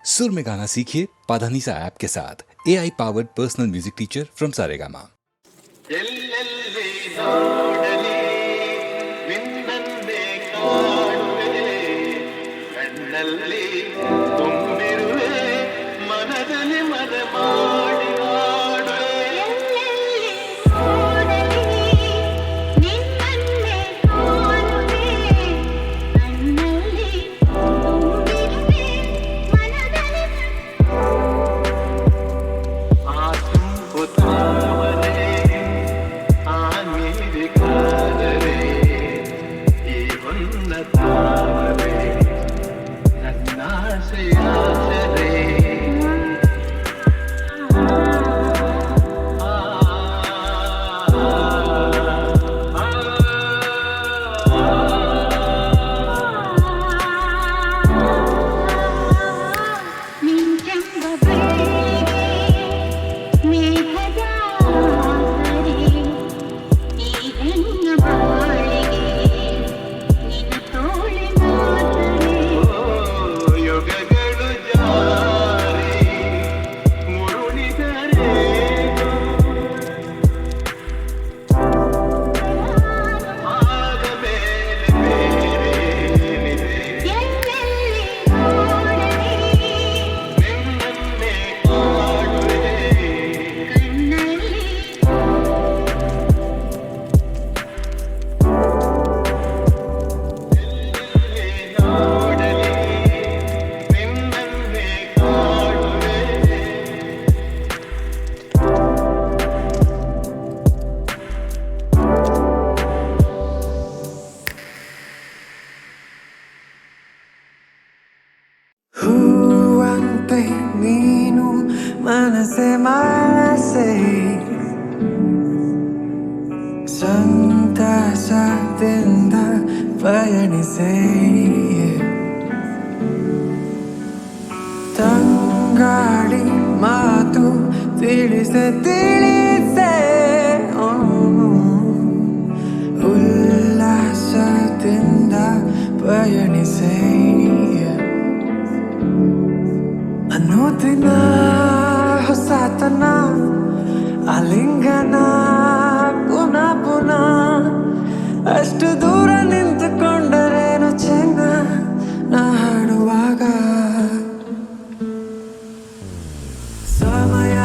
सुर में गाना सीखिए पाधानीसा ऐप के साथ AI powered personal music teacher from Saregama. ಎಲ್ಲೆಲ್ಲಿ ನೋಡಲಿ ನಿನ್ನನ್ನೇ ಕಾಣುವೆ ಕಣ್ಣಲ್ಲಿ ತುಂಬಿರುವೆ ಮನದಲ್ಲಿ ಮನ ಮಾಡಿ ಆಡುವೆ ಎಲ್ಲೆಲ್ಲಿ ನೋಡಲಿ ನಿನ್ನನ್ನೇ ಕಾಣುವೆ ಕಣ್ಣಲ್ಲಿ ತುಂಬಿರುವೆ ಮನದಲ್ಲಿ ಆ ತುಂಬು ತಾವರೆ ಆ ನೀರಿ ಕಾದರೆ ಈ ಹೊನ್ನ ತಾವರೆ ನನ್ನಾಸೆಯಾದರೆ ಮಿಂಚೆಂಬ ಬೆಳಗ್ಗೆ ಮೇಘದ ಸರಿ ಈ ಹೆಣ್ಣ ಬಾಳಿಗೆ ನಿನ್ನ ತೋಳಿನ ಸರಿ ಯುಗಗಳು ಜಾರಿ ಮುರುಳಿದರೆ ಆದ ಮೇಲೆ ಬೇರೇನಿದೆ ಎಲ್ಲೆಲ್ಲಿ ನೋಡಲಿ ನಿನ್ನನ್ನೇ ಕಾಣುವೆ ಕಣ್ಣಲ್ಲಿ ನೋಡಲಿ ನಿನ್ನನ್ನೇ ಕಾಣುವೆ ಹೂವಂತೆ ನೀನು ಮನಸೆ ಮನಸೆ ಸಂತಸದಿಂದ ಪಯಣಿಸೆ ತಂಗಾಳಿ ಮಾತು ತಿಳಿಸೆ ತಿಳಿಸೆ ಉಲ್ಲಾಸದಿಂದ ಪಯಣಿಸೆ ಅನುದಿನ ಹೊಸತನ ಆಲಿಂಗನ ಪುನಃ ಪುನಃ ಅಷ್ಟು ದೂರ ನಿಂತುಕೊಂಡರೇನು ಚೆನ್ನ ನಾ ಹಾಡುವಾಗ ಸಮಯ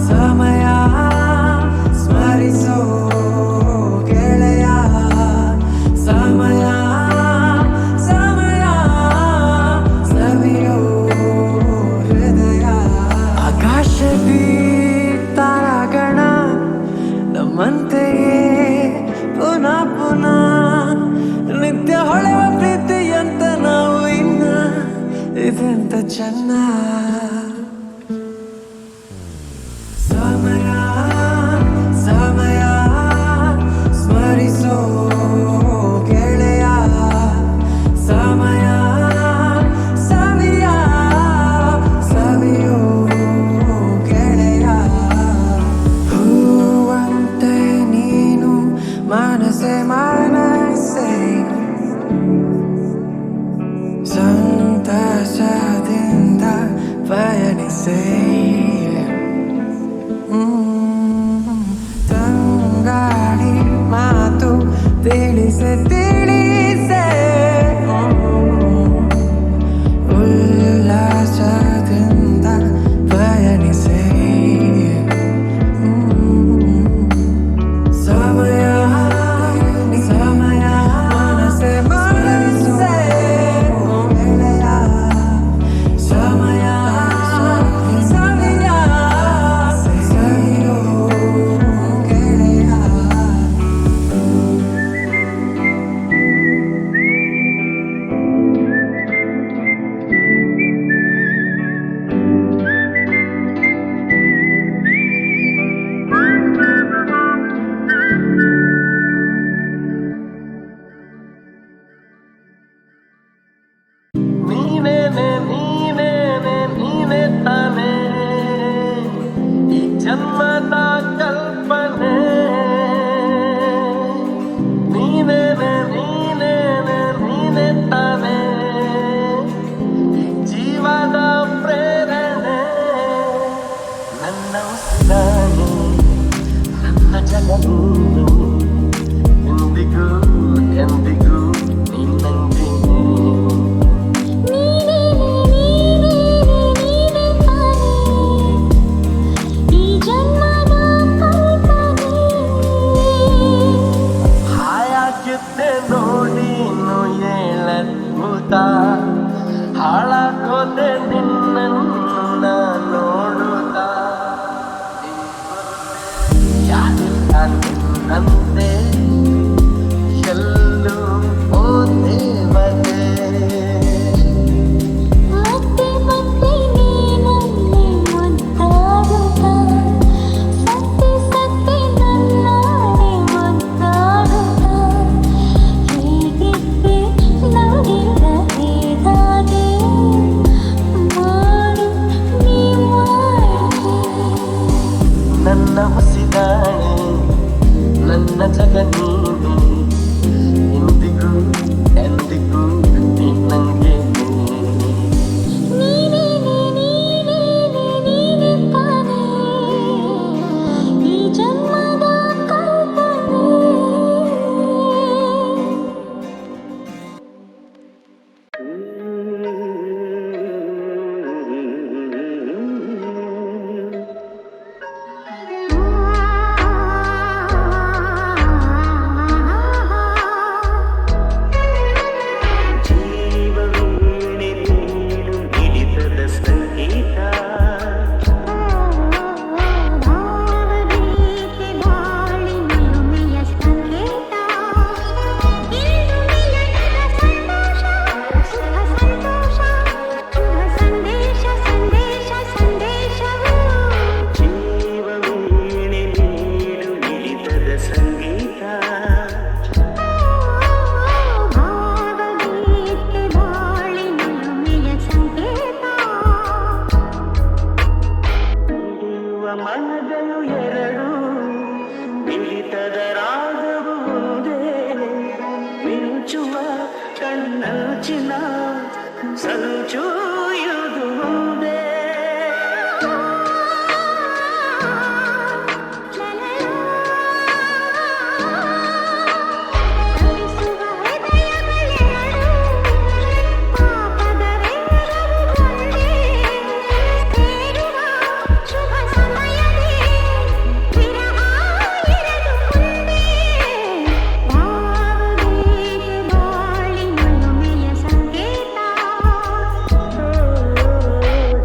ಸಮಯ ಸ್ಮರಿಸೋ ಗೆಳೆಯ ಸಮಯ ಸಮಯ ಸವಿಯೋ ಹೃದಯ ಆಕಾಶದಿ ತಾರಾಗಣ ನಮ್ಮಂತೆಯೇ ಪುನಃ ಪುನಃ ನಿತ್ಯ ಹೊಳೆವ ಪ್ರೀತಿಯಂತ ನಾವು ಇನ್ನ ಇದೆಂತ ಚೆನ್ನ ಸಮಯ ಸಮಯ ಸ್ಮರಿಸೋ ಗೆಳೆಯ ಸಮಯ ಸವಿಯ ಸವಿಯೋ ಗೆಳೆಯ ಹೂವಂತೆ ನೀನು ಮನಸೆ ಮನಸೆ ಸಂತಸದಿಂದ ಪಯಣ ಸಾಕೋದೆ ನಿನ್ನನ್ನ ನೋಡುತ್ತಾ ನಿನ್ನಂತೆ ಎಲ್ಲೂ ಓ ದೇವತೆ ಮತ್ತೆ ಮತ್ತೆ ನೀನನ್ನೇ ಮುದ್ದಾಡುತ್ತಾ ಸತ್ತೆ ಸತ್ತೆ ನನ್ನಾಣೆ ಮುದ್ದಾಡುತ್ತಾ ಹೀಗಿದ್ದೆ ನಾಡಿಲ್ಲ ಹೇಗಾದೆ ಮಾಡು ನೀ ಮಾಡು ನನ್ನ ಹೊಸಿದಾಣೆ ನನ್ನ ಜಗ ನೀನೆ ಎಂದಿಗೂ ಎಂದಿಗೂ ನೀ ನಂಗೆ ನೀನೇ ತಾನೇ ಈ ಜನ್ಮದ ಕಲ್ಪನೆ ಜೀವವೀಣೆ ನೀನು ಹಿಡಿತದ ಸಂಗೀತ ಭಾವಗೀತೆ ಬಾಳಿ ನಿಲುಮೆಯ ಸಂಕೇತ ಇಂದು ಮಿಲನದ ಸಂತೋಷ ಸುಖ ಸಂತೋಷ ಶುಭ ಸಂದೇಶ ಸಂದೇಶ ಸಂದೇಶವು ಜೀವವೀಣೆ ನೀನು ಹಿಡಿತದ ಸಂಗೀತ ಭಾವಗೀತೆ ಬಾಳಿ ನಿಲುಮೆಯ ಸಂಕೇತ ಹಿಡಿಯುವ ಮನಗಳು ಎರಡು ಮಿಳಿತದ ರಾಗವು ಒಂದೇ ಮಿಂಚುವ ಕಣ್ಣಂಚಿನ ಸಂಚು ಇದು ಒಂದೇ ತಪಿಸುವ ಹೃದಯಗಳೆರಡು ಪಾಪದ ರೇಗವು ಒಂದೇ ಸೇರುವ ಶುಭ ಸಮಯದೇ ವಿರಹ ಇರದು ಮುಂದೆ ಭಾವಗೀತೆ ಬಾಳಿ ನಿಲುಮೆಯ ಸಂಕೇತ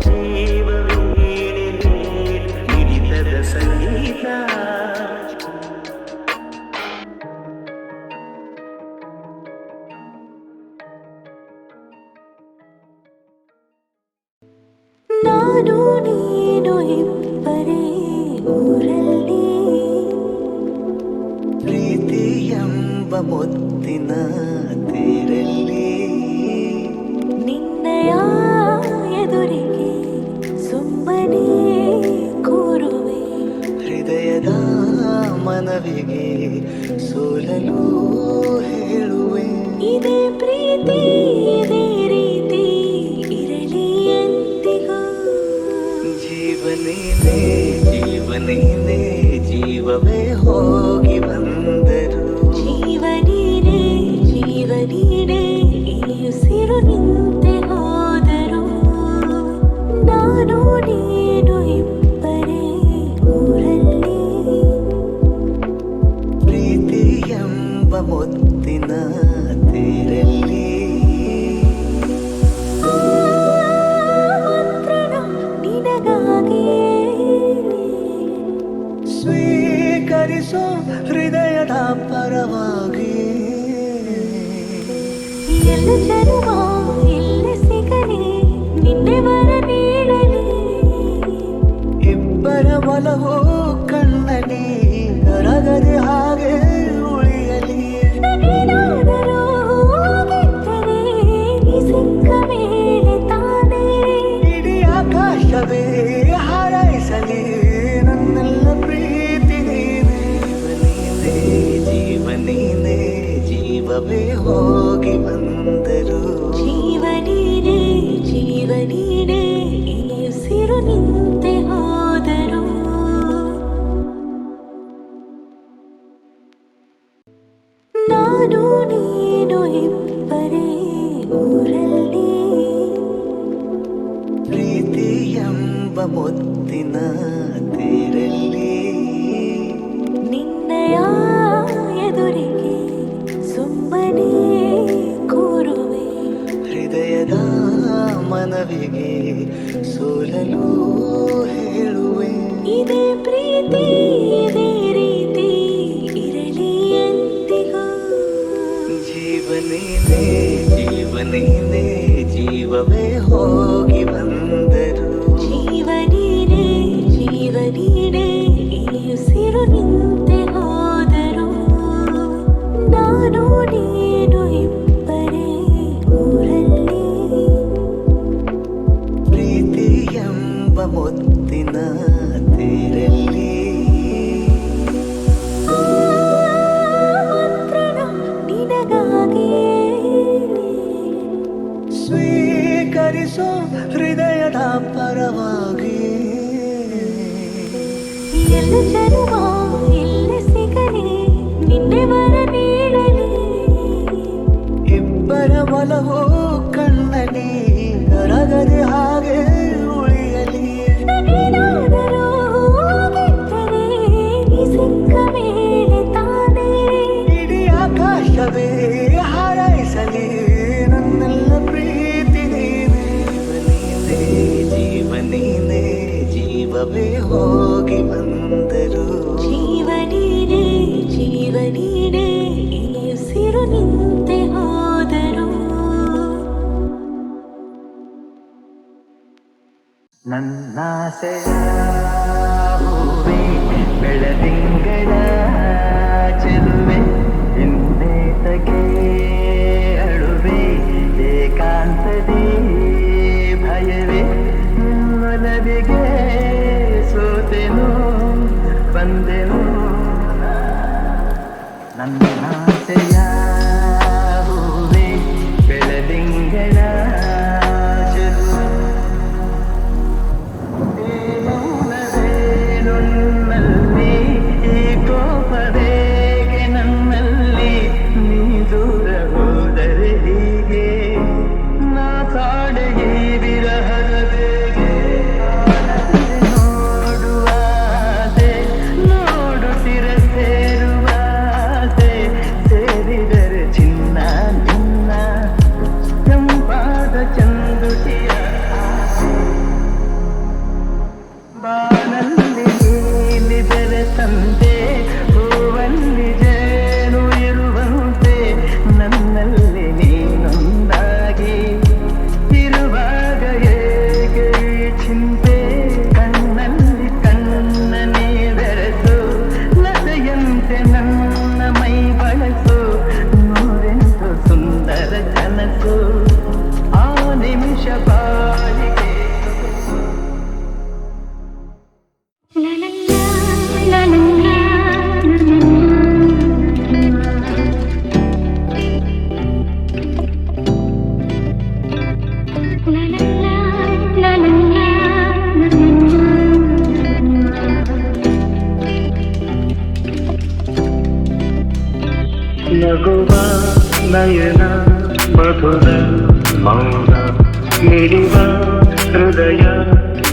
ಜೀವವೀಣೆ ನೀನು ಹಿಡಿತದ ಸಂಗೀತ ನಾನು ನೀನು ಇಬ್ಬರೇ ಊರಲ್ಲಿ ಪ್ರೀತಿ ಎಂಬ ಮುತ್ತಿನ ತೇರಲ್ಲಿ ನಿನ್ನಯ ಎದುರಿಗೆ ಸುಮ್ಮನೆ ಕೂರುವೆ ಹೃದಯದ ಮನವಿಗೆ ಸೋಲಲು ಹೇಳುವೆ ಇದೇ ಪ್ರೀತಿ ಇದೇ ರೀತಿ ಇರಲಿ ಎಂದಿಗೂ ಜೀವನೇನೆ ಜೀವನೇನೆ ಜೀವವೇ ಹೋಗಿ ಬಂದರು ಜೀವನೀನೇ ಜೀವನೀನೇ ಈ ಉಸಿರು ನಿಂತೆ ಹೋದರು ನಾನು ನೀನು ಇಬ್ಬರೇ ಊರಲ್ಲಿ ಪ್ರೀತಿ ಎಂಬ ಮುತ್ತಿನ ತೇರಲ್ಲಿ ಮಂತ್ರಣ ನಿನಗಾಗಿಯೇ ಸ್ವೀಕರಿಸೋ ಹೃದಯದ ಪರವಾಗಿ ಎಲ್ಲ ಜನ್ಮ ಎಲ್ಲಿ ಸಿಗಲಿ ನಿನ್ನೆ ವರ ನೀಡಲಿ ಇಬ್ಬರ ಒಲವು ಕಣ್ಣಲ್ಲಿ ಕರಗದೆ ಹಾಗೆ ಉಳಿಯಲಿ ನಗೇನಾದರೂ ಆಗಿದ್ದರೆ ನೀ ಸಿಕ್ಕ ಮೇಲೆ ತಾನೇ ಇಡೀ ಆಕಾಶವೇ ಹಾರೈಸಲಿ ನನ್ನೆಲ್ಲ ಪ್ರೀತಿ ನೀನೇ ಜೀವನೀನೇ ಜೀವವೇ ಹೋಗಿ ಬಂದರು ಜೀವನೀನೇ ಜೀವನೀನೇ ಈ ಉಸಿರು ನಿಂತೆ ಹೋದರು ನಾನು ನೀನು ಇಬ್ಬರೇ ಊರಲ್ಲಿ ಪ್ರೀತಿ ಎಂಬ ಮುತ್ತಿನ ತೇರಲ್ಲಿ ನಿನ್ನಯ ಎದುರಿಗೆ ಸುಮ್ಮನೆ ಕೂರುವೆ ಹೃದಯದ ಮನ ಒಲವಿಗೆ ಸೋಲಲು ಹೇಳುವೆ. ಇದೇ ಪ್ರೀತಿ ಇದೇ ರೀತಿ ಇರಲಿ ಎಂದಿಗೂ. ಜೀವನೇನೆ ಜೀವನೇನೆ ಜೀವವೇ ಹೋಗಿ ಬಂದರು. ಜೀವನೀನೇ ಜೀವನೀನೇ ಈ ಉಸಿರು ನಿಂತೆ ಹೋದರು. ನಾನು ನೀನು ಇಬ್ಬರೇ ಊರಲ್ಲಿ. ಪ್ರೀತಿ ಎಂಬ ಮುತ್ತಿನ ತೇರಲ್ಲಿ ಮಂತ್ರಣ ನಿನಗಾಗಿಯೇ. ಸ್ವೀಕರಿಸೋ ಹೃದಯದ ಪರವಾಗಿ. ಎಲ್ಲ ಜನ್ಮ ಎಲ್ಲಿ ಸಿಗಲಿ ನಿನ್ನೆ ವರ ನೀಡಲಿ. ಇಬ್ಬರ ಒಲವು ಕಣ್ಣಲ್ಲಿ ಕರಗದೆ ಹಾಗೆ ಉಳಿಯಲಿ. ಏನಾದರೂ ಆಗಿದ್ದರೆ ನೀ ಸಿಕ್ಕ ಮೇಲೆ ತಾನೇ. ಇಡೀ ಆಕಾಶವೇ ಹಾರೈಸಲಿ ನನ್ನೆಲ್ಲ ಪ್ರೀತಿ ನೀನೇ. ಜೀವನೀನೇ ಜೀವವೇ ಹೋಗಿ ಬಂದರು. ಜೀವನೀನೇ ಜೀವನೀನೇ ಈ ಉಸಿರು ನಿಂತೆ ಹೋದರು. ನನ್ನಾಸೆಯ ಹೂವೆ ಬೆಳದಿಂಗಳ ಚೆಲುವೆ ಇನ್ನೇತಕ್ಕೆ ಅಳುವೆ ಏಕಾಂತದಿ ಭಯವೇ ಒಲವಿಗೆ ಸೋತೆನು ಬಂದೆನು. ನನ್ನಾಸೆಯ ಹೂವೆ ಬೆಳದಿಂಗಳ ಚೆಲುವೆ ನನ್ನಲ್ಲಿ ಈ ಕೋಪದೇಗೆ ನನ್ನಲ್ಲಿ ನೀ ದೂರ ಹೋದರೆ ಹೀಗೆ ನಾ ಕಾಡೆ ಈ ವಿರಹದ ಬೇಗೆ. ನೋಡುವಾಸೆ ನೋಡುತ್ತಿರ ಸೇರುವಾಸೆ ಸೇರಿದರೆ ಚಿನ್ನ ನಿನ್ನ ಕೆಂಪಾದ ಚಂದುಟಿಯ ಬಾನಲ್ಲಿ ನೀಲಿ ಬೆರೆತಂತೆ ಹೂವಲ್ಲಿ ಜೇನು ಇರುವಂತೆ ನನ್ನಲ್ಲಿ ನೀನೊಂದಾಗಿ ಇರುವಾಗ ಏಕೆ ಈ ಚಿಂತೆ. ಕಣ್ಣಲ್ಲಿ ಕಣ್ಣ ನೀ ಬೆರೆಸು ಲತೆಯಂತೆ ನನ್ನ ಮೈ ಬಳಸು ನೂರೆಂಟು ಸುಂದರ ಕನಸು ಆ ನಿಮಿಷ ಬಾಳಿಗೆ. ನಗುವ ನಯನ ಮಧುರ ಮೌನ ಮಿಡಿವ ಹೃದಯ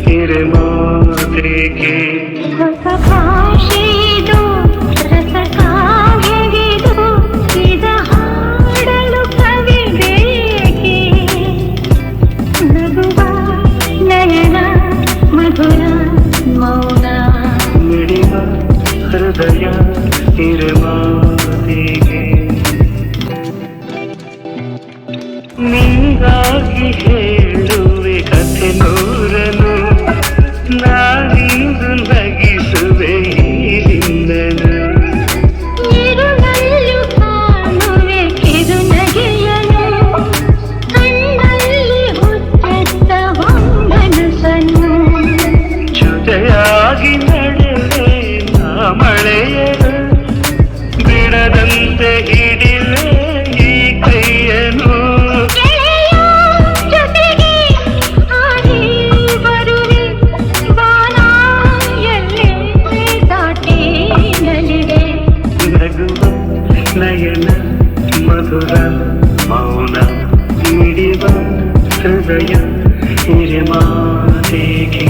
ಹಿರಮಾತೆಗೆ. ಹೊಸ ಭಾಷೆದು ರಸ ಕಾವ್ಯವಿದು ಇದ ಹಾಡಲು ಕವಿ ಬೇಕೆ. ನಗುವ ನಯನ ಮಧುರ ಮೌನ ಮಿಡಿವ ಹೃದಯ ಹಿರಮಾತೆಗೆ. ನೀಗಾಗಿ ಹೇಳುವೆ ಕಥೆ ನೂರನು ನಾನಿಂದು ನಗಿಸುವೆ ಹಿಂದನು. ಇರುಳಲ್ಲೂ ಕಾಣುವೆ ಕಿರು ನಗೆಯನು ಕಣ್ಣಲ್ಲಿ ಹುಟ್ಟೆತ್ತ ಹೊಂಗನಸನು. ಜೊತೆಯಾಗಿ ನಡೆವೆ ನಾ ಮಳೆಯನು ಬಿಡದಂತೆ ಹಿಡಿವೆ ಈ ಕೈಯನು. ಜೊತೆಗೆ ಹಾಡಿ ಬರುವೆ ಬಾನ ಎಲ್ಲೇ ದಾಟಿ ನಲಿವೆ. ನಗುವ ನಯನ ಮಧುರ ಮೌನ ಮಿಡಿವ ಹೃದಯ ಹಿರಮಾತೆಗೆ.